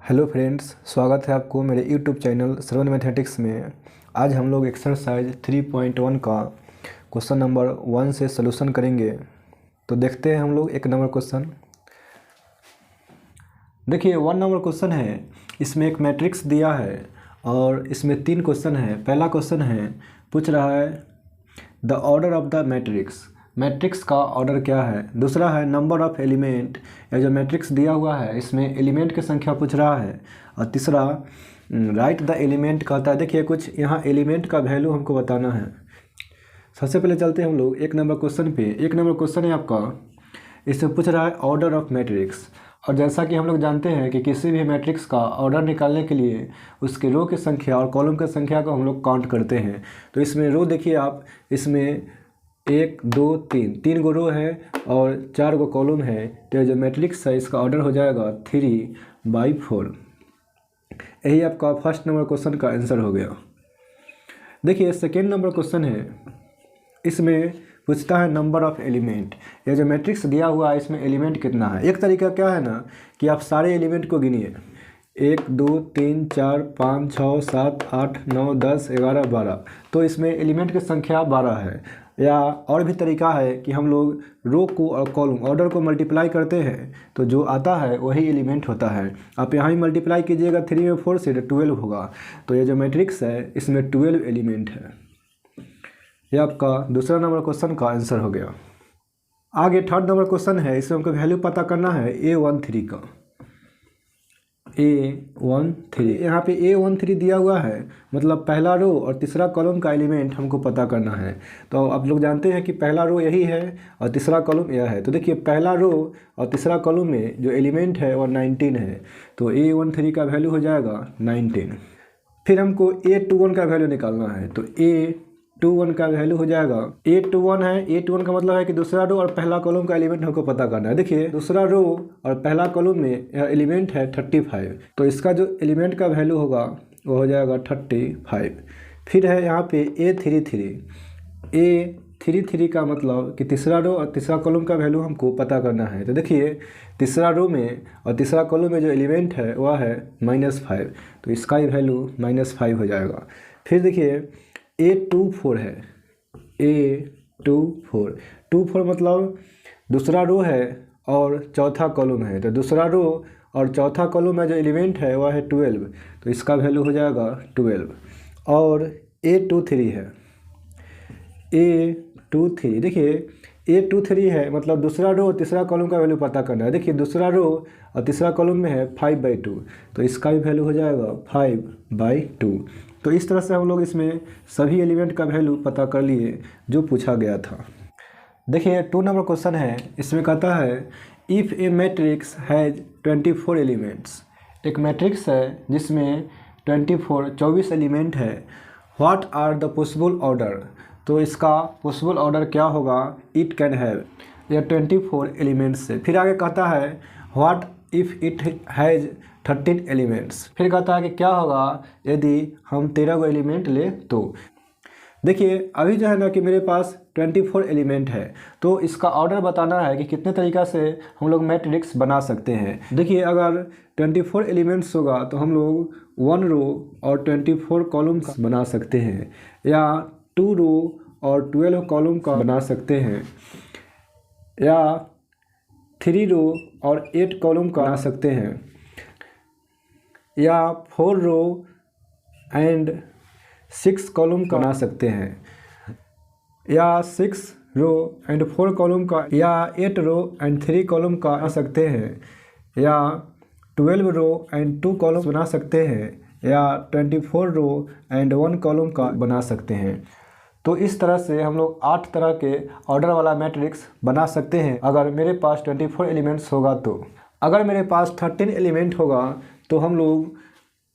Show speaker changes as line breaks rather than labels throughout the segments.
Hello friends, स्वागत है आपको मेरे यूट्यूब चैनल श्रवण मैथमेटिक्स में। आज हम लोग एक्सरसाइज 3.1 का क्वेश्चन नंबर 1 से सलूशन करेंगे। तो देखते हैं हम लोग 1 नंबर क्वेश्चन। देखिए 1 नंबर क्वेश्चन है, इसमें एक मैट्रिक्स दिया है और इसमें 3 क्वेश्चन है। पहला क्वेश्चन है, पूछ रहा है the order of the matrix, matrix का ऑर्डर क्या है। दूसरा है नंबर ऑफ एलिमेंट, या जो मैट्रिक्स दिया हुआ है इसमें एलिमेंट की संख्या पूछ रहा है। और तीसरा राइट द एलिमेंट कहता है। देखिए कुछ यहाँ एलिमेंट का वैल्यू हमको बताना है। सबसे पहले चलते हैं हम लोग 1 नंबर क्वेश्चन पे। 1 नंबर क्वेश्चन है आपका, इसमें पूछ रहा है ऑर्डर ऑफ मैट्रिक्स। और जैसा कि हम लोग जानते हैं कि किसी भी मैट्रिक्स का ऑर्डर निकालने के लिए उसके रो की संख्या और कॉलम की संख्या को हम लोग काउंट करते हैं। तो इसमें रो देखिए आप, इसमें 1 2 3 गो रो है और 4 गो कॉलम है। तो जो मैट्रिक्स है इसका ऑर्डर हो जाएगा 3/4। यही आपका फर्स्ट नंबर क्वेश्चन का आंसर हो गया। देखिए सेकेंड नंबर क्वेश्चन है, इसमें पूछता है नंबर ऑफ एलिमेंट। यह जो मैट्रिक्स दिया हुआ है इसमें एलिमेंट कितना है। एक तरीका क्या है ना कि आप सारे एलिमेंट को गिनिए, 1 2 3 4 5 6 7 8 9 10 11 12। तो इसमें एलिमेंट की संख्या 12 है। या और भी तरीका है कि हम लोग रो को और कॉलम ऑर्डर को मल्टीप्लाई करते हैं तो जो आता है वही एलिमेंट होता है। आप यहाँ ही मल्टीप्लाई कीजिएगा 3 में 4 से 12 होगा। तो ये जो मैट्रिक्स है इसमें 12 एलिमेंट है। यह आपका दूसरा नंबर क्वेश्चन का आंसर हो गया। आगे थर्ड नंबर क्वेश्चन है, इसमें हमको वैल्यू पता करना है A13 का। A13 यहाँ पे A13 दिया हुआ है, मतलब पहला रो और तीसरा कॉलम का एलिमेंट हमको पता करना है। तो आप लोग जानते हैं कि पहला रो यही है और तीसरा कॉलम यह है। तो देखिए पहला रो और तीसरा कॉलम में जो एलिमेंट है वो 19 है। तो A13 का वैल्यू हो जाएगा 19। फिर हमको A21 का वैल्यू निकालना है। तो A21 का वैल्यू हो जाएगा, A21 है, A21 का मतलब है कि दूसरा रो और पहला कॉलम का एलिमेंट हमको पता करना है। देखिए दूसरा रो और पहला कॉलम में एलिमेंट है 35। तो इसका जो एलिमेंट का वैल्यू होगा वो हो जाएगा 35। फिर है यहाँ पे A33 का मतलब कि तीसरा रो और तीसरा कॉलम का वैल्यू हमको पता करना है। तो देखिए तीसरा रो में और तीसरा कॉलम में जो एलिमेंट है वह है -5। तो इसका ही वैल्यू -5 हो जाएगा। फिर देखिए A24 है, A24 मतलब दूसरा रो है और चौथा कॉलम है। तो दूसरा रो और चौथा कॉलम में जो एलिमेंट है वह है 12। तो इसका वैल्यू हो जाएगा 12। और A23 है, A23 देखिए A23 है मतलब दूसरा रो और तीसरा कॉलम का वैल्यू पता करना है। देखिए दूसरा रो और तीसरा कॉलम में है 5/2। तो इसका भी वैल्यू हो जाएगा 5/2। तो इस तरह से हम लोग इसमें सभी एलिमेंट का वैल्यू पता कर लिए जो पूछा गया था। देखिए 2 नंबर क्वेश्चन है, इसमें कहता है if a matrix has 24 elements. एक मैट्रिक्स है जिसमें 24 एलिमेंट है। What are the possible order. तो इसका पॉसिबल ऑर्डर क्या होगा, इट कैन हैव। यह 24 एलिमेंट्स से। फिर आगे कहता है what if it has 13 elements. फिर कहता है कि क्या होगा यदि हम 13 गो एलिमेंट ले तो। देखिए अभी जो है ना कि मेरे पास 24 एलिमेंट है, तो इसका ऑर्डर बताना है कि कितने तरीक़ा से हम लोग मैट्रिक्स बना सकते हैं। देखिए अगर 24 एलिमेंट्स होगा तो हम लोग 1 रो और 24 कॉलम्स बना सकते हैं, या 2 रो और 12 कॉलम का बना सकते हैं, या 3 रो और 8 कॉलम का बना सकते हैं, या 4 रो एंड 6 कॉलम का बना सकते हैं, या 6 रो एंड 4 कॉलम का, या 8 रो एंड 3 कॉलम का बना सकते हैं, या 12 रो एंड 2 कॉलम बना सकते हैं, या 24 रो एंड 1 कॉलम का बना सकते हैं। तो इस तरह से हम लोग 8 तरह के ऑर्डर वाला मैट्रिक्स बना सकते हैं अगर मेरे पास 24 एलिमेंट्स होगा तो। अगर मेरे पास 13 एलिमेंट होगा तो हम लोग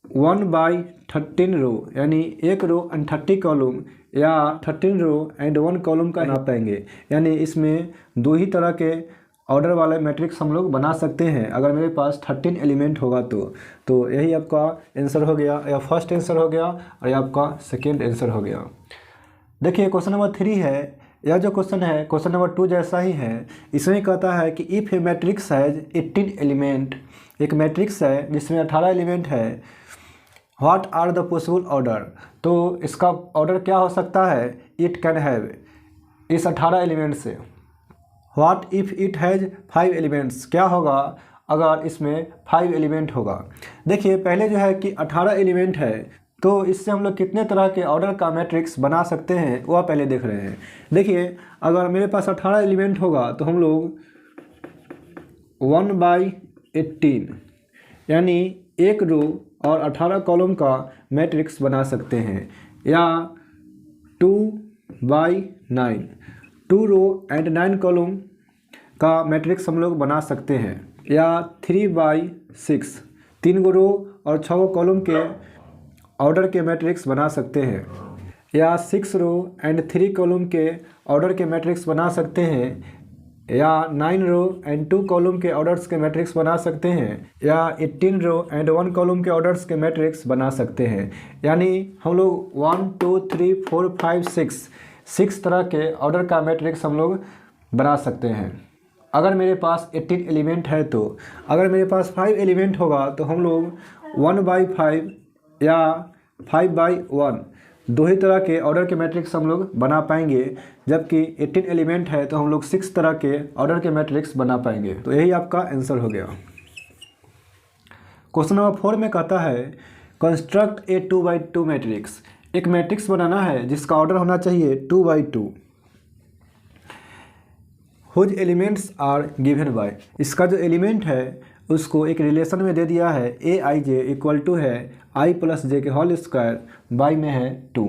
1/13 रो यानी 1 रो एंड 30 कॉलम, या 13 रो एंड 1 कॉलम का बना पाएंगे। यानी इसमें 2 ही तरह के ऑर्डर वाले मैट्रिक्स हम लोग बना सकते हैं अगर मेरे पास 13 एलिमेंट होगा तो यही आपका आंसर हो गया, या फर्स्ट आंसर हो गया और यह आपका सेकेंड आंसर हो गया। देखिए क्वेश्चन नंबर 3 है, यह जो क्वेश्चन है क्वेश्चन नंबर 2 जैसा ही है। इसमें कहता है कि if a matrix has 18 element, एक मैट्रिक्स है जिसमें 18 एलिमेंट है, what are the possible order, तो इसका ऑर्डर क्या हो सकता है, इट कैन हैव, इस 18 एलिमेंट से। What if it has 5 elements, क्या होगा अगर इसमें 5 एलिमेंट होगा। देखिए पहले जो है कि 18 एलिमेंट है, तो इससे हम लोग कितने तरह के ऑर्डर का मैट्रिक्स बना सकते हैं वह पहले देख रहे हैं। देखिए अगर मेरे पास 18 एलिमेंट होगा तो हम लोग 1/18 यानी एक रो और 18 कॉलम का मैट्रिक्स बना सकते हैं, या 2/9 2 रो एंड 9 कॉलम का मैट्रिक्स हम लोग बना सकते हैं, या 3/6 3 रो और 6 कॉलम के ऑर्डर के मैट्रिक्स बना सकते हैं, या 6 रो एंड 3 कॉलम के ऑर्डर के मैट्रिक्स बना सकते हैं, या 9 रो एंड 2 कॉलम के ऑर्डर्स के मैट्रिक्स बना सकते हैं, या 18 रो एंड 1 कॉलम के ऑर्डर्स के मैट्रिक्स बना सकते हैं। यानी हम लोग 1 2 3 4 5 6 तरह के ऑर्डर का मैट्रिक्स हम लोग बना सकते हैं अगर मेरे पास 18 एलिमेंट है। तो अगर मेरे पास 5 एलिमेंट होगा तो हम लोग 1/5 या 5/1 दो ही तरह के ऑर्डर के मैट्रिक्स हम लोग बना पाएंगे, जबकि 18 एलिमेंट है तो हम लोग 6 तरह के ऑर्डर के मैट्रिक्स बना पाएंगे। तो यही आपका आंसर हो गया। क्वेश्चन नंबर 4 में कहता है कंस्ट्रक्ट ए 2/2 मैट्रिक्स, एक मैट्रिक्स बनाना है जिसका ऑर्डर होना चाहिए 2/2, whose elements are given by, इसका जो एलिमेंट है उसको एक रिलेशन में दे दिया है, ए आई जे इक्वल टू है आई प्लस जे के होल स्क्वायर बाई में है 2।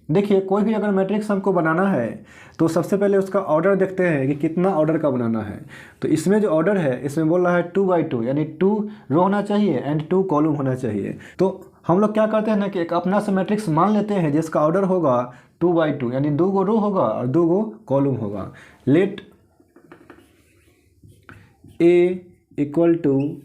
देखिए कोई भी अगर मैट्रिक्स हमको बनाना है तो सबसे पहले उसका ऑर्डर देखते हैं कि कितना ऑर्डर का बनाना है। तो इसमें जो ऑर्डर है इसमें बोल रहा है 2/2 यानी 2 रो होना चाहिए एंड 2 कॉलम होना चाहिए। तो हम लोग क्या करते हैं ना कि एक अपना से मैट्रिक्स मान लेते हैं जिसका ऑर्डर होगा 2/2 यानी 2 गो रो होगा और 2 गो कॉलम होगा। लेट ए इक्वल टू,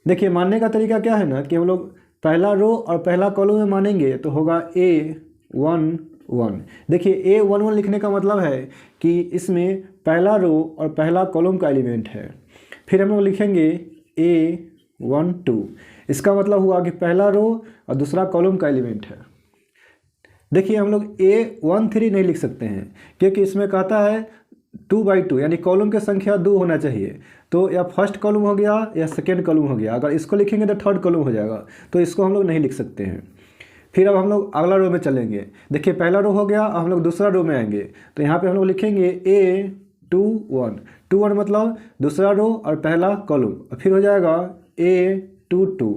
देखिए मानने का तरीका क्या है ना कि हम लोग पहला रो और पहला कॉलम में मानेंगे तो होगा A11। देखिए A11 लिखने का मतलब है कि इसमें पहला रो और पहला कॉलम का एलिमेंट है। फिर हम लोग लिखेंगे A12, इसका मतलब हुआ कि पहला रो और दूसरा कॉलम का एलिमेंट है। देखिए हम लोग A13 नहीं लिख सकते हैं क्योंकि इसमें कहता है 2/2 यानी कॉलम की संख्या 2 होना चाहिए, तो या फर्स्ट कॉलम हो गया या सेकेंड कॉलम हो गया। अगर इसको लिखेंगे तो थर्ड कॉलम हो जाएगा, तो इसको हम लोग नहीं लिख सकते हैं। फिर अब हम लोग अगला रो में चलेंगे। देखिए पहला रो हो गया, अब हम लोग दूसरा रो में आएंगे तो यहाँ पे हम लोग लिखेंगे A21 मतलब दूसरा रो और पहला कॉलम, फिर हो जाएगा A22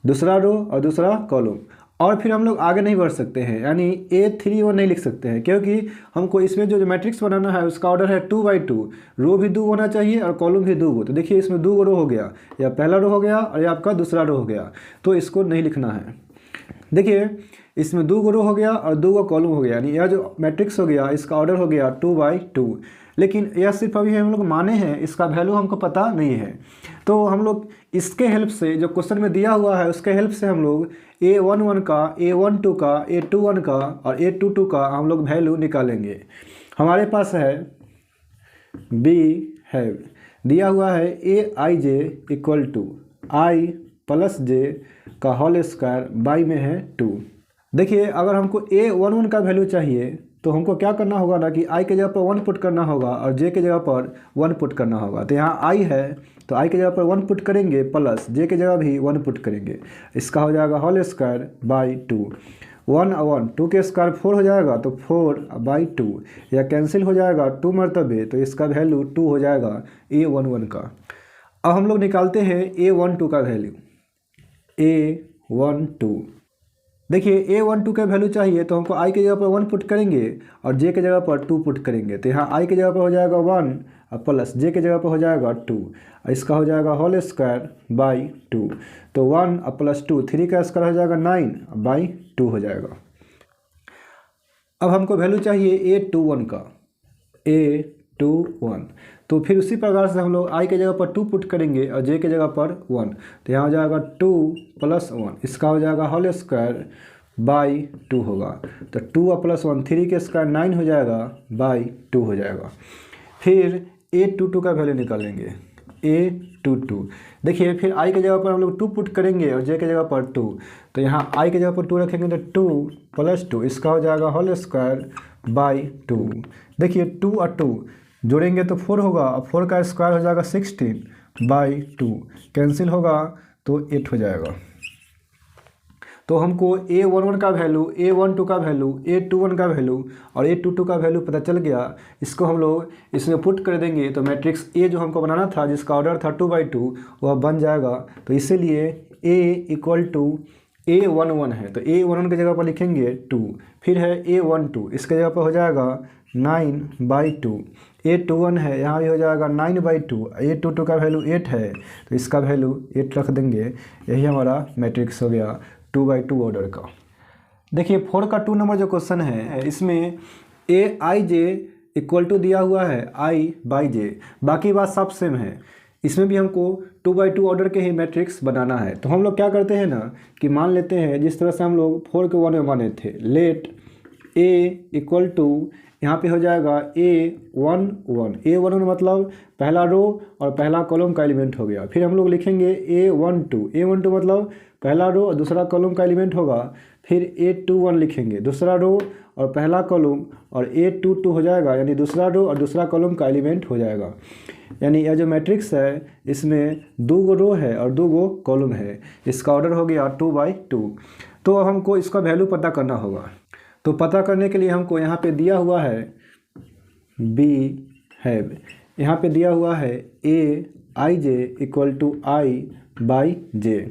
दूसरा रो और दूसरा कॉलम, और फिर हम लोग आगे नहीं बढ़ सकते हैं यानी A31 नहीं लिख सकते हैं क्योंकि हमको इसमें जो मैट्रिक्स बनाना है उसका ऑर्डर है 2/2, रो भी 2 होना चाहिए और कॉलम भी 2 गो। तो देखिए इसमें 2 रो हो गया, या पहला रो हो गया और या आपका दूसरा रो हो गया, तो इसको नहीं लिखना है। देखिए इसमें 2 रो हो गया और 2 कॉलम हो गया, यानी यह जो मैट्रिक्स हो गया इसका ऑर्डर हो गया 2/2। लेकिन यह सिर्फ अभी हम लोग माने हैं, इसका वैल्यू हमको पता नहीं है। तो हम लोग इसके हेल्प से जो क्वेश्चन में दिया हुआ है उसके हेल्प से हम लोग A11 का, A12 का, A21 का और A22 का हम लोग वैल्यू निकालेंगे। हमारे पास है B है दिया हुआ है AIJ equal to i plus j का होल स्क्वायर बाई में है 2। देखिए अगर हमको A11 का वैल्यू चाहिए तो हमको क्या करना होगा ना कि i के जगह पर 1 पुट करना होगा और j के जगह पर 1 पुट करना होगा। तो यहाँ i है तो i के जगह पर 1 पुट करेंगे प्लस j के जगह भी 1 पुट करेंगे, इसका हो जाएगा होल स्क्वायर बाई 2। 1 और 1 2 के स्क्वायर 4 हो जाएगा तो 4/2, या कैंसिल हो जाएगा 2 मरतबे, तो इसका वैल्यू 2 हो जाएगा A11 का। अब हम लोग निकालते हैं A12 का वैल्यू। A12 देखिए A12 का वैल्यू चाहिए तो हमको i के जगह पर 1 पुट करेंगे और j के जगह पर 2 पुट करेंगे। तो यहाँ i के जगह पर हो जाएगा 1 और प्लस j के जगह पर हो जाएगा 2, इसका हो जाएगा होल स्क्वायर बाई 2। तो 1 और प्लस 2 3 का स्क्वायर हो जाएगा 9/2 हो जाएगा। अब हमको वैल्यू चाहिए A21 का, A21। तो फिर उसी प्रकार से हम लोग i के जगह पर 2 पुट करेंगे और j के जगह पर 1, तो यहाँ हो जाएगा 2 + 1, इसका हो जाएगा होल स्क्वायर बाई 2 होगा। तो 2 और प्लस 1 3 के स्क्वायर 9 हो जाएगा बाई 2 हो जाएगा। फिर a22 का वैल्यू निकालेंगे a22। देखिए फिर i के जगह पर हम लोग 2 पुट करेंगे और j के जगह पर 2, तो यहाँ i के जगह पर 2 रखेंगे तो 2 प्लस 2 इसका हो जाएगा होल स्क्वायर बाई 2। देखिए 2 और 2 जोड़ेंगे तो 4 होगा और 4 का स्क्वायर हो जाएगा 16 बाई 2, कैंसिल होगा तो 8 हो जाएगा। तो हमको a11 का वैल्यू, a12 का वैल्यू, a21 का वैल्यू और a22 का वैल्यू पता चल गया। इसको हम लोग इसमें पुट कर देंगे तो मैट्रिक्स A जो हमको बनाना था जिसका ऑर्डर था 2/2 वह बन जाएगा। तो इसीलिए A इक्वल टू a11 है, तो a11 की जगह पर लिखेंगे 2, फिर है a12 इसके जगह पर हो जाएगा 9/2, a21 है यहाँ भी हो जाएगा 9/2, a22 का वैल्यू 8 है तो इसका वैल्यू 8 रख देंगे। यही हमारा मैट्रिक्स हो गया 2/2 ऑर्डर का। देखिए 4 का 2 नंबर जो क्वेश्चन है इसमें aij इक्वल टू दिया हुआ है i/j, बाकी बात सब सेम है। इसमें भी हमको 2/2 ऑर्डर के ही मैट्रिक्स बनाना है। तो हम लोग क्या करते हैं ना कि मान लेते हैं जिस तरह से हम लोग 4 के 1 में माने थे, लेट a इक्वल टू यहाँ पे हो जाएगा a11, a11 मतलब पहला रो और पहला कॉलम का एलिमेंट हो गया। फिर हम लोग लिखेंगे a12 मतलब पहला रो और दूसरा कॉलम का एलिमेंट होगा। फिर a21 लिखेंगे दूसरा रो और पहला कॉलम, और a22 हो जाएगा यानी दूसरा रो और दूसरा कॉलम का एलिमेंट हो जाएगा। यानी यह जो मैट्रिक्स है इसमें 2 गो रो है और 2 गो कॉलम है, इसका ऑर्डर हो गया 2/2। तो अब हमको इसका वैल्यू पता करना होगा। तो पता करने के लिए हमको यहाँ पे दिया हुआ है b है, यहाँ पे दिया हुआ है aij इक्वल टू i/j।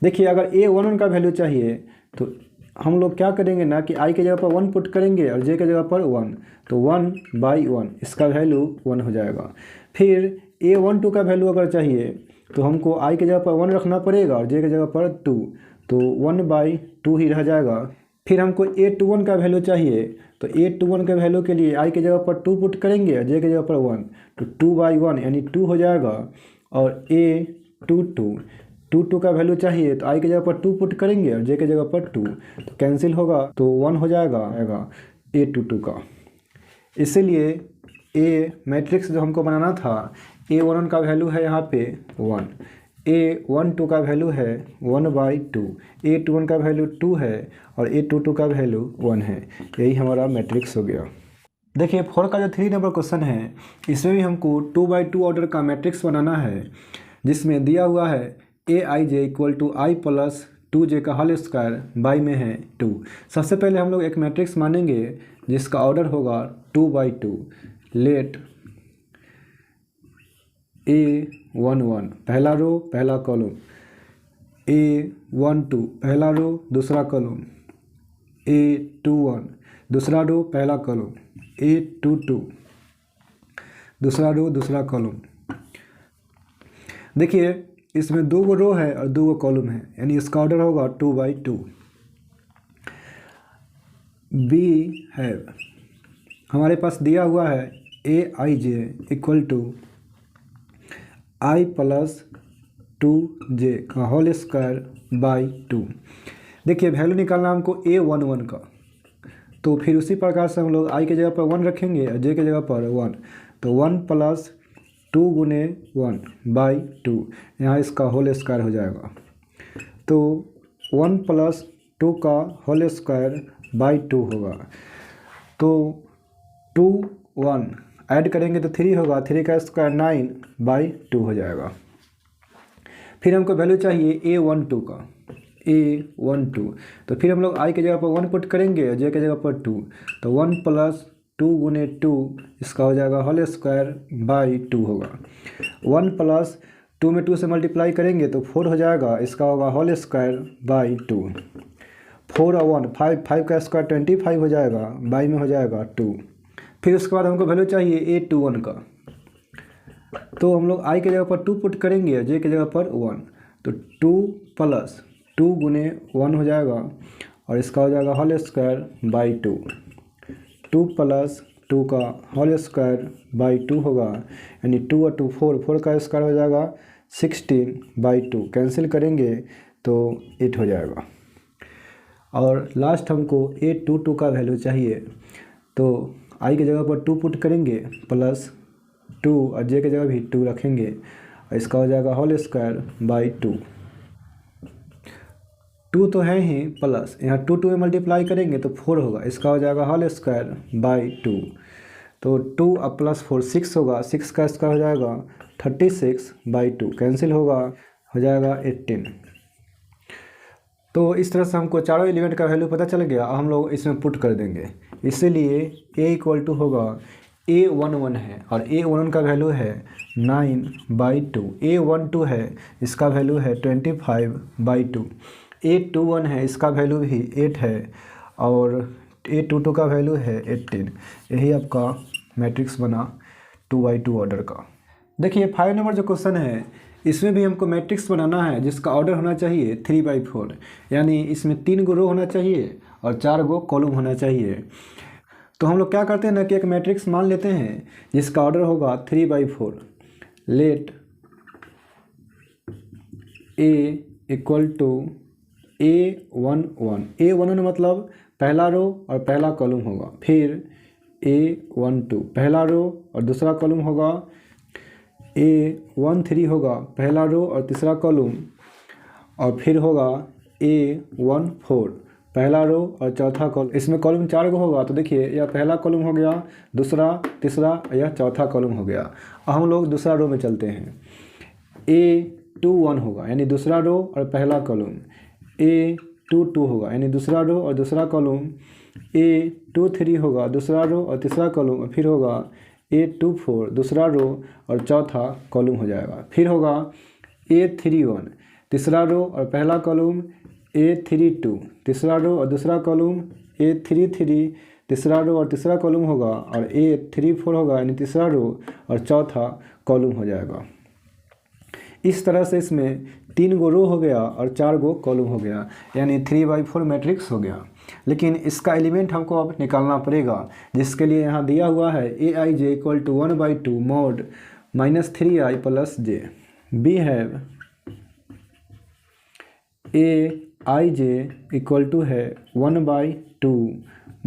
देखिए अगर a11 का वैल्यू चाहिए तो हम लोग क्या करेंगे ना कि i के जगह पर 1 पुट करेंगे और j के जगह पर 1, तो 1/1 इसका वैल्यू 1 हो जाएगा। फिर a12 का वैल्यू अगर चाहिए तो हमको i के जगह पर 1 रखना पड़ेगा और j के जगह पर 2, तो 1/2 ही रह जाएगा। फिर हमको a21 का वैल्यू चाहिए तो a21 के वैल्यू के लिए i के जगह पर 2 पुट करेंगे और j के जगह पर 1, तो 2/1 यानी 2 हो जाएगा। और a22 का वैल्यू चाहिए तो i के जगह पर 2 पुट करेंगे और j के जगह पर 2, तो कैंसिल होगा तो 1 हो जाएगा a22 का। इसीलिए a मैट्रिक्स जो हमको बनाना था a11 का वैल्यू है यहाँ पे 1, a12 का वैल्यू है 1/2, a21 का वैल्यू 2 है और a22 का वैल्यू 1 है। यही हमारा मैट्रिक्स हो गया। देखिए 4 का जो 3 नंबर क्वेश्चन है इसमें भी हमको 2/2 ऑर्डर का मैट्रिक्स बनाना है, जिसमें दिया हुआ है aij equal to i plus 2j का होल स्क्वायर बाई में है 2। सबसे पहले हम लोग एक मैट्रिक्स मानेंगे जिसका ऑर्डर होगा 2/2। लेट a11 पहला रो पहला कॉलम, a12 पहला रो दूसरा कॉलम, a21 दूसरा रो पहला कॉलम, a22 दूसरा रो दूसरा कॉलम। देखिए इसमें 2 गो रो है और 2 गो कॉलम है, यानी इसका ऑर्डर होगा 2/2। b है हमारे पास दिया हुआ है aij equal to i plus 2j का होल स्क्वायर बाई 2। देखिए वैल्यू निकालना हमको a11 का, तो फिर उसी प्रकार से हम लोग i के जगह पर 1 रखेंगे और j के जगह पर 1, तो 1 प्लस 2 गुने 1/2, यहाँ इसका होल स्क्वायर हो जाएगा। तो 1 प्लस 2 का होल स्क्वायर बाई 2 होगा। तो 2 1 ऐड करेंगे तो 3 होगा, 3 का स्क्वायर 9/2 हो जाएगा। फिर हमको वैल्यू चाहिए a12 का, a12, तो फिर हम लोग i के जगह पर 1 पुट करेंगे और j के जगह पर 2, तो 1 प्लस 2 गुने 2 इसका हो जाएगा होल स्क्वायर बाई 2 होगा। 1 प्लस 2 में 2 से मल्टीप्लाई करेंगे तो 4 हो जाएगा, इसका होगा होल स्क्वायर बाई 2। 4 और 1 5 का स्क्वायर 25 हो जाएगा, बाई में हो जाएगा 2। फिर उसके बाद हमको वैल्यू चाहिए a21 का, तो हम लोग i के जगह पर 2 पुट करेंगे और j के जगह पर 1, तो 2 प्लस 2 गुने 1 हो जाएगा और इसका हो जाएगा होल स्क्वायर बाई 2। 2 प्लस 2 का होल स्क्वायर बाई 2 होगा, यानी 2 और 2 4 का स्क्वायर हो जाएगा 16/2, कैंसिल करेंगे तो 8 हो जाएगा। और लास्ट हमको a22 का वैल्यू चाहिए, तो i की जगह पर 2 पुट करेंगे प्लस 2 और j की जगह भी 2 रखेंगे और इसका हो जाएगा होल स्क्वायर बाई 2। 2 तो है ही, प्लस यहाँ 2 में मल्टीप्लाई करेंगे तो 4 होगा, इसका हो जाएगा होल स्क्वायर बाई 2। तो 2 अब प्लस 4 6 होगा, 6 का स्क्वायर हो जाएगा 36 बाई 2, कैंसिल होगा, हो जाएगा 18। तो इस तरह से हमको चारों एलिमेंट का वैल्यू पता चल गया, हम लोग इसमें पुट कर देंगे। इसीलिए a इक्वल टू होगा a11 है और a11 का वैल्यू है 9/2, a12 है इसका वैल्यू है 25/2, a21 है इसका वैल्यू भी 8 है और a22 का वैल्यू है 18। यही आपका मैट्रिक्स बना 2/2 ऑर्डर का। देखिए 5 नंबर जो क्वेश्चन है इसमें भी हमको मैट्रिक्स बनाना है जिसका ऑर्डर होना चाहिए 3/4, यानी इसमें 3 गो रो होना चाहिए और 4 गो कॉलम होना चाहिए। तो हम लोग क्या करते हैं ना कि एक मैट्रिक्स मान लेते हैं जिसका ऑर्डर होगा 3/4। Late A equal to A11, A11 मतलब पहला रो और पहला कॉलम होगा, फिर A12 पहला रो और दूसरा कॉलम होगा, A13 होगा पहला रो और तीसरा कॉलम, और फिर होगा A14 पहला रो और चौथा कॉलम। इसमें कॉलम 4 गो होगा, तो देखिए यह पहला कॉलम हो गया, दूसरा, तीसरा, यह चौथा कॉलम हो गया। अब हम लोग दूसरा रो में चलते हैं। A21 होगा यानी दूसरा रो और पहला कॉलम, A22 होगा यानी दूसरा रो और दूसरा कॉलम, A23 होगा दूसरा रो और तीसरा कॉलम, और फिर होगा A24 दूसरा रो और चौथा कॉलम हो जाएगा। फिर होगा A31 तीसरा रो और पहला कॉलम, A32 तीसरा रो और दूसरा कॉलम, A33 तीसरा रो और तीसरा कॉलम होगा, और A34 होगा यानी तीसरा रो और चौथा कॉलम हो जाएगा। इस तरह से इसमें 3 गो रो हो गया और 4 गो कॉलम हो गया, यानी 3/4 मैट्रिक्स हो गया। लेकिन इसका एलिमेंट हमको अब निकालना पड़ेगा, जिसके लिए यहाँ दिया हुआ है aij equal to 1/2 mod -3i plus j। We have aij equal to है 1/2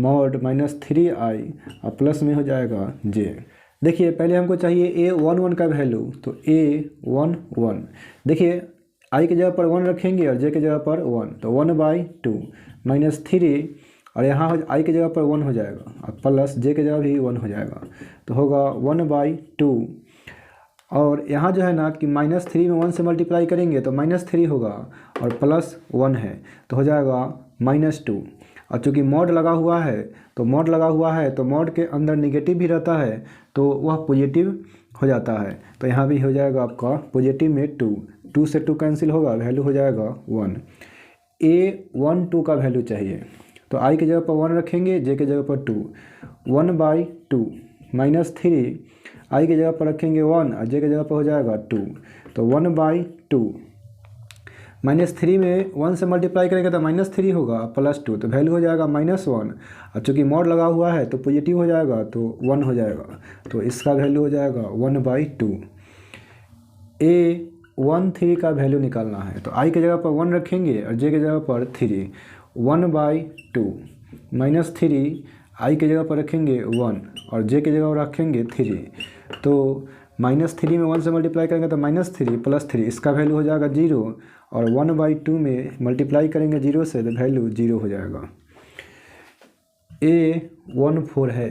mod -3i और प्लस में हो जाएगा j। देखिए पहले हमको चाहिए a11 का वैल्यू, तो a11 देखिए i की जगह पर 1 रखेंगे और j की जगह पर 1, तो 1/2 -3 और यहाँ i की जगह पर 1 हो जाएगा और प्लस j की जगह भी 1 हो जाएगा, तो होगा 1/2। और यहाँ जो है ना कि -3 में 1 से मल्टीप्लाई करेंगे तो -3 होगा और प्लस 1 है तो हो जाएगा -2। और चूँकि मॉड लगा हुआ है तो मॉड के अंदर निगेटिव भी रहता है तो वह पॉजिटिव हो जाता है, तो यहाँ भी हो जाएगा आपका पॉजिटिव में 2 से 2 कैंसिल होगा, वैल्यू हो जाएगा 1। A12 का वैल्यू चाहिए, तो i की जगह पर 1 रखेंगे, j की जगह पर 2, 1/2 -3 i की जगह पर रखेंगे 1 और j की जगह पर हो जाएगा 2, तो 1/2 -3 में 1 से मल्टीप्लाई करेंगे तो -3 होगा प्लस 2, तो वैल्यू हो जाएगा -1 और चूँकि मॉड लगा हुआ है तो पॉजिटिव हो जाएगा तो 1 हो जाएगा, तो इसका वैल्यू हो जाएगा 1/2। A13 का वैल्यू निकालना है, तो i की जगह पर 1 रखेंगे और j की जगह पर 3, 1/2 -3 i की जगह पर रखेंगे 1 और j की जगह पर रखेंगे 3, तो -3 में 1 से मल्टीप्लाई करेंगे तो -3 प्लस 3 इसका वैल्यू हो जाएगा 0 और 1/2 में मल्टीप्लाई करेंगे 0 से तो वैल्यू 0 हो जाएगा। A14 है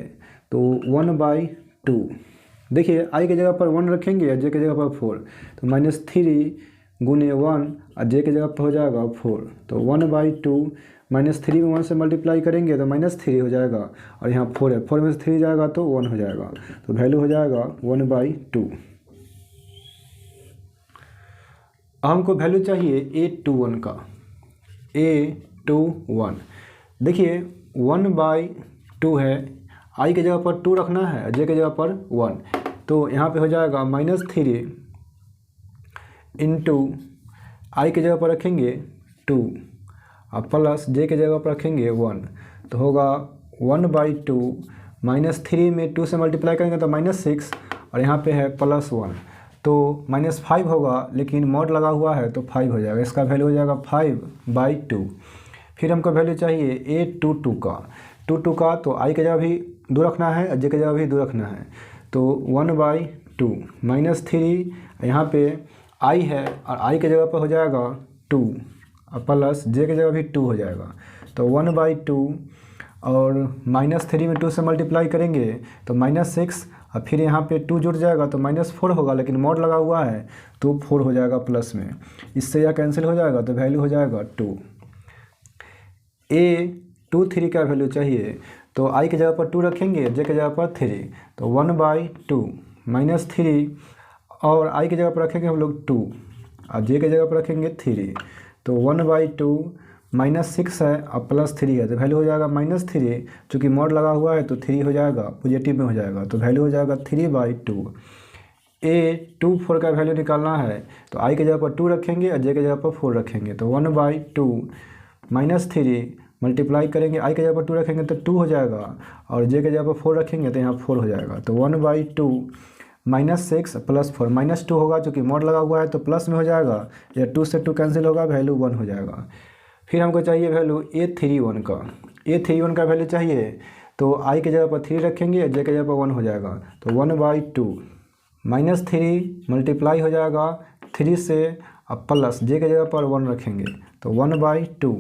तो 1/2 देखिए i की जगह पर 1 रखेंगे और j की जगह पर 4, तो -3 गुने 1 और j की जगह पर हो जाएगा 4, तो 1/2 -3 में 1 से मल्टीप्लाई करेंगे तो -3 हो जाएगा और यहाँ 4 है, 4 में से 3 जाएगा तो 1 हो जाएगा, तो वैल्यू हो जाएगा 1/2। हमको वैल्यू चाहिए A21 का। A21 देखिए 1/2 है, i की जगह पर 2 रखना है, j की जगह पर 1, तो यहाँ पे हो जाएगा -3 इंटू i की जगह पर रखेंगे 2 और प्लस j की जगह पर रखेंगे 1, तो होगा 1/2 -3 में 2 से मल्टीप्लाई करेंगे तो -6 और यहाँ पे है +1, तो -5 होगा, लेकिन मॉड लगा हुआ है तो 5 हो जाएगा, इसका वैल्यू हो जाएगा 5/2। फिर हमको वैल्यू चाहिए A22 का, 2 का, तो i की जगह भी 2 रखना है और j की जगह भी 2 रखना है। तो 1/2 -3, यहाँ पे i है और i की जगह पर हो जाएगा 2 और प्लस j की जगह भी 2 हो जाएगा। तो 1/2 और -3 में 2 से मल्टीप्लाई करेंगे तो -6 और फिर यहाँ पे 2 जुड़ जाएगा तो -4 होगा, लेकिन मॉड लगा हुआ है तो 4 हो जाएगा प्लस में। इससे यह कैंसिल हो जाएगा तो वैल्यू हो जाएगा 2। A23 का वैल्यू चाहिए तो i की जगह पर 2 रखेंगे, j की जगह पर 3, तो 1/2 -3 और i की जगह पर रखेंगे हम लोग 2 और j की जगह पर रखेंगे 3, तो 1/2 -6 है और +3 है तो वैल्यू हो जाएगा -3। चूँकि मॉड लगा हुआ है तो 3 हो जाएगा, पॉजिटिव में हो जाएगा, तो वैल्यू हो जाएगा 3/2। A24 का वैल्यू निकालना है तो i की जगह पर 2 रखेंगे और j की जगह पर 4 रखेंगे, तो 1/2 -3 मल्टीप्लाई करेंगे, i की जगह पर 2 रखेंगे तो 2 हो जाएगा और j की जगह पर 4 रखेंगे तो यहाँ 4 हो जाएगा। तो 1/2 -6 +4 -2 होगा, चूँकि मॉड लगा हुआ है तो प्लस में हो जाएगा, या 2 से 2 कैंसिल होगा, वैल्यू 1 हो जाएगा। फिर हमको चाहिए वैल्यू A31 का, A31 का वैल्यू चाहिए तो i की जगह पर 3 रखेंगे, j की जगह पर 1 हो जाएगा, तो 1/2 -3 मल्टीप्लाई हो जाएगा 3 से अब प्लस j की जगह पर 1 रखेंगे, तो 1/2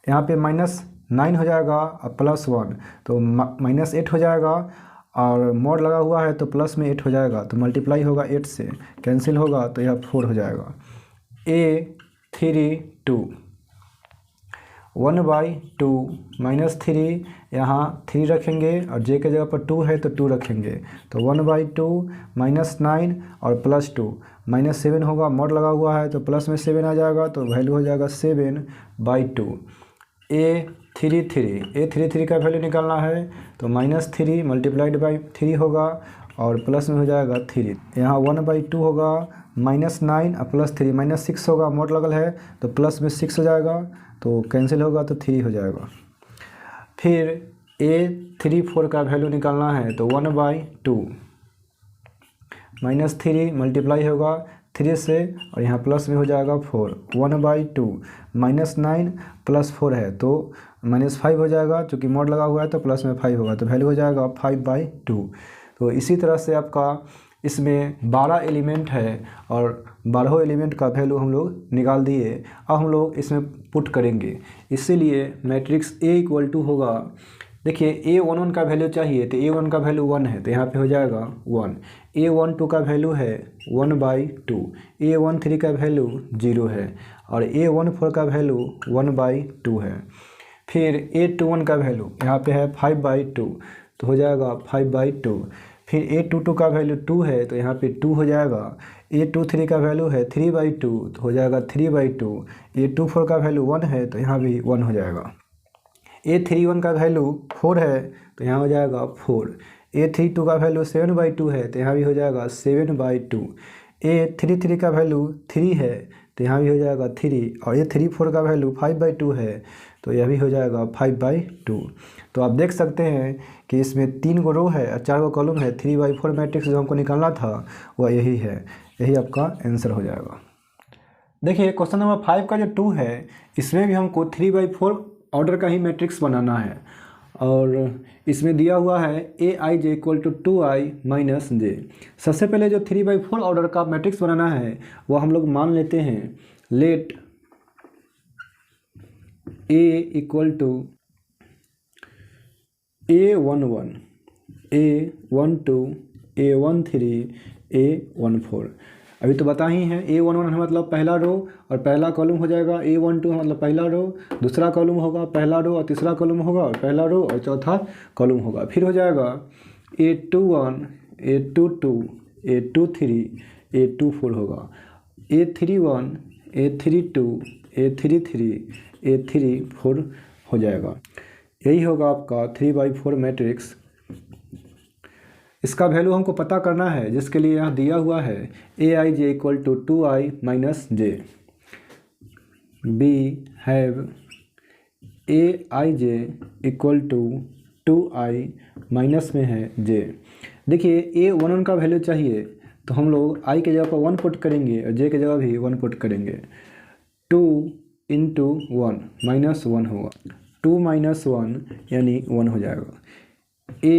यहाँ पे -9 हो जाएगा और +1 तो -8 हो जाएगा, और मोड लगा हुआ है तो प्लस में 8 हो जाएगा, तो मल्टीप्लाई होगा 8 से, कैंसिल होगा तो यह 4 हो जाएगा। A32 1/2 -3 यहाँ 3 रखेंगे और j की जगह पर 2 है तो 2 रखेंगे, तो 1/2 -9 और +2 -7 होगा, मॉड लगा हुआ है तो प्लस में 7 आ जाएगा, तो वैल्यू हो जाएगा 7/2। A33 का वैल्यू निकालना है तो -3 मल्टीप्लाइड बाई 3 होगा और प्लस में हो जाएगा 3, यहाँ 1/2 होगा -9 और +3 -6 होगा, मॉड लगल है तो प्लस में 6 हो जाएगा, तो कैंसिल होगा तो 3 हो जाएगा। फिर A34 का वैल्यू निकालना है तो 1/2 -3 मल्टीप्लाई होगा 3 से और यहाँ प्लस में हो जाएगा 4, 1/2 -9 +4 है तो -5 हो जाएगा, चूँकि मॉड लगा हुआ है तो प्लस में 5 होगा, तो वैल्यू हो जाएगा 5/2। तो इसी तरह से आपका इसमें 12 एलिमेंट है और 12 एलिमेंट का वैल्यू हम लोग निकाल दिए। अब हम लोग इसमें पुट करेंगे, इसीलिए मैट्रिक्स A = होगा, देखिए A11 का वैल्यू चाहिए तो A1 का वैल्यू 1 है तो यहाँ पे हो जाएगा 1, A12 का वैल्यू है 1/2, A13 का वैल्यू 0 है और A14 का वैल्यू 1/2 है। फिर A21 का वैल्यू यहाँ पे है 5/2 तो हो जाएगा 5/2। फिर A22 का वैल्यू 2 है तो यहाँ पे 2 हो जाएगा, A23 का वैल्यू है 3/2 तो हो जाएगा 3/2, A24 का वैल्यू 1 है तो यहाँ भी 1 हो जाएगा। A31 का वैल्यू 4 है तो यहाँ हो जाएगा 4, A32 का वैल्यू 7/2 है तो यहाँ भी हो जाएगा 7/2, A33 का वैल्यू 3 है तो यहाँ भी हो जाएगा 3 और A34 का वैल्यू 5/2 है तो यह भी हो जाएगा 5/2। तो आप देख सकते हैं कि इसमें 3 गो रो है और 4 गो कॉलम है, 3/4 मैट्रिक्स जो हमको निकालना था वह यही है, यही आपका आंसर हो जाएगा। देखिए क्वेश्चन नंबर 5 का जो 2 है इसमें भी हमको 3/4 ऑर्डर का ही मैट्रिक्स बनाना है और इसमें दिया हुआ है Aij = 2i - j। सबसे पहले जो 3/4 ऑर्डर का मैट्रिक्स बनाना है वह हम लोग मान लेते हैं, late A = A11 A12 A13 A14। अभी तो बता ही है, A11 मतलब पहला रो और पहला कॉलम हो जाएगा, A12 मतलब पहला रो, दूसरा कॉलम होगा, पहला रो और तीसरा कॉलम होगा और पहला रो और चौथा कॉलम होगा। फिर हो जाएगा A21 A22 A23 A24 होगा, A31 A32 A33 A34 हो जाएगा। यही होगा आपका 3/4 मैट्रिक्स। इसका वैल्यू हमको पता करना है, जिसके लिए यहाँ दिया हुआ है Aij = 2i - j। B have Aij = 2i minus में है j। देखिए A11 का वैल्यू चाहिए तो हम लोग i की जगह पर 1 पुट करेंगे और j की जगह भी 1 पुट करेंगे। 2 इंटू 1 -1 होगा, 2 - 1 यानी 1 हो जाएगा। ए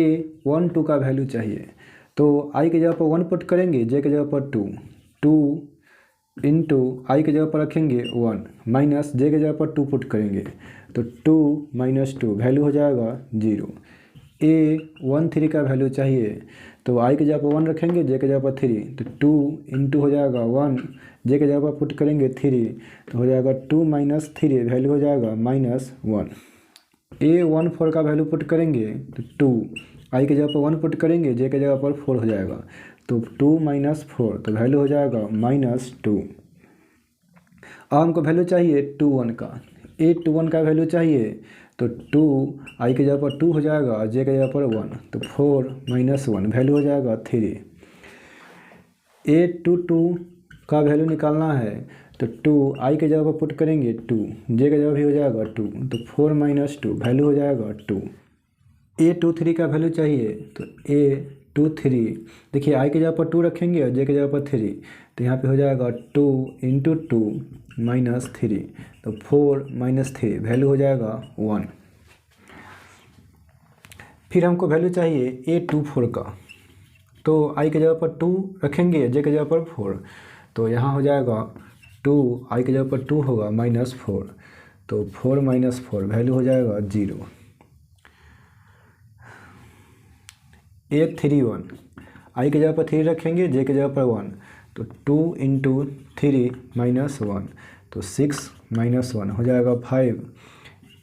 1 2 का वैल्यू चाहिए, तो आई के जगह पर 1 पुट करेंगे, जे के जगह पर 2 इंटू आई के जगह पर रखेंगे 1 माइनस जे के जगह पर 2 पुट करेंगे, तो 2 - 2 वैल्यू हो जाएगा 0। ए 1 3 का वैल्यू चाहिए, तो आई के जगह पर 1 रखेंगे, जे के जगह पर 3, तो 2 इंटू हो जाएगा 1, जे के जगह पर पुट करेंगे 3, तो हो जाएगा 2 - 3 वैल्यू हो जाएगा -1। ए 1 4 का वैल्यू पुट करेंगे, तो 2 आई के जगह पर 1 पुट करेंगे, जे के जगह पर 4 हो जाएगा, तो 2 - 4 तो वैल्यू हो जाएगा -2। अब हमको वैल्यू चाहिए 2 1 का, ए 2 1 का वैल्यू चाहिए, तो 2 आई के जगह पर 2 हो जाएगा, जे के जगह पर 1, तो 4 - 1 वैल्यू हो जाएगा 3। ए 2 2 का वैल्यू निकालना है, तो 2 आई के जगह पर पुट करेंगे 2, जे के जगह भी हो जाएगा 2, तो 4 - 2 वैल्यू हो जाएगा 2। ए 2 3 का वैल्यू चाहिए, तो ए 2 3 देखिए आई के जगह पर 2 रखेंगे और जे के जगह पर 3, तो यहाँ पे हो जाएगा 2 इंटू 2 -3, तो 4 - 3 वैल्यू हो जाएगा 1। फिर हमको वैल्यू चाहिए ए 2 4 का, तो आई के जगह पर 2 रखेंगे, जे के जगह पर 4, तो यहाँ हो जाएगा 2 आई के जगह पर 2 होगा -4, तो 4 - 4 वैल्यू हो जाएगा 0। ए 3 1 आई के जगह पर 3 रखेंगे, जे के जगह पर 1, तो 2 इंटू 3 -1, तो 6 - 1 हो जाएगा 5।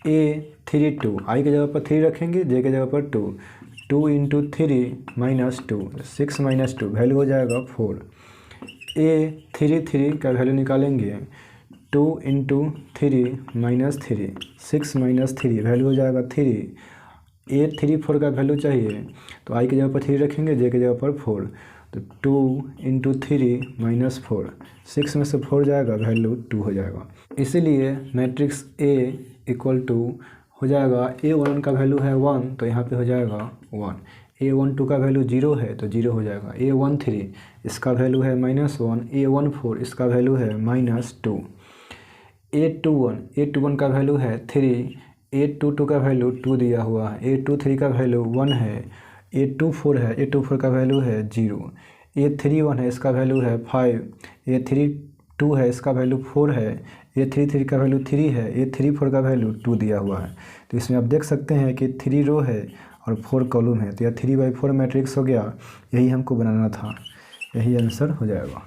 ए 3 2 आई के जगह पर 3 रखेंगे, जे के जगह पर 2 इंटू 3 -2, 6 - 2 वैल्यू हो जाएगा 4। ए 3 3 का वैल्यू निकालेंगे, 2 इंटू 3 -3, 6 - 3 वैल्यू हो जाएगा 3। ए 3 4 का वैल्यू चाहिए, तो आई के जगह पर 3 रखेंगे, जे के जगह पर 4, तो 2 इंटू 3 -4, 6 में से 4 जाएगा, वैल्यू 2 हो जाएगा। इसीलिए मैट्रिक्स ए इक्वल टू हो जाएगा, ए 1 का वैल्यू है 1, तो यहाँ पे हो जाएगा 1। ए 1 2 का वैल्यू 0 है, तो 0 हो जाएगा। ए 1 3 इसका वैल्यू है -1, ए 1 4 इसका वैल्यू है -2। ए 2 1 का वैल्यू है 3, ए 2 2 का वैल्यू 2 दिया हुआ है, ए 2 3 का वैल्यू 1 है, ए 2 4 है, ए 2 4 का वैल्यू है 0, ए 3 1 है, इसका वैल्यू है 5, ए 3 2 है, इसका वैल्यू 4 है, ए 3 3 का वैल्यू 3 है, ए 3 4 का वैल्यू 2 दिया हुआ है। तो इसमें आप देख सकते हैं कि 3 रो है और 4 कॉलम है, तो यह 3/4 मैट्रिक्स हो गया। यही हमको बनाना था, यही आंसर हो जाएगा।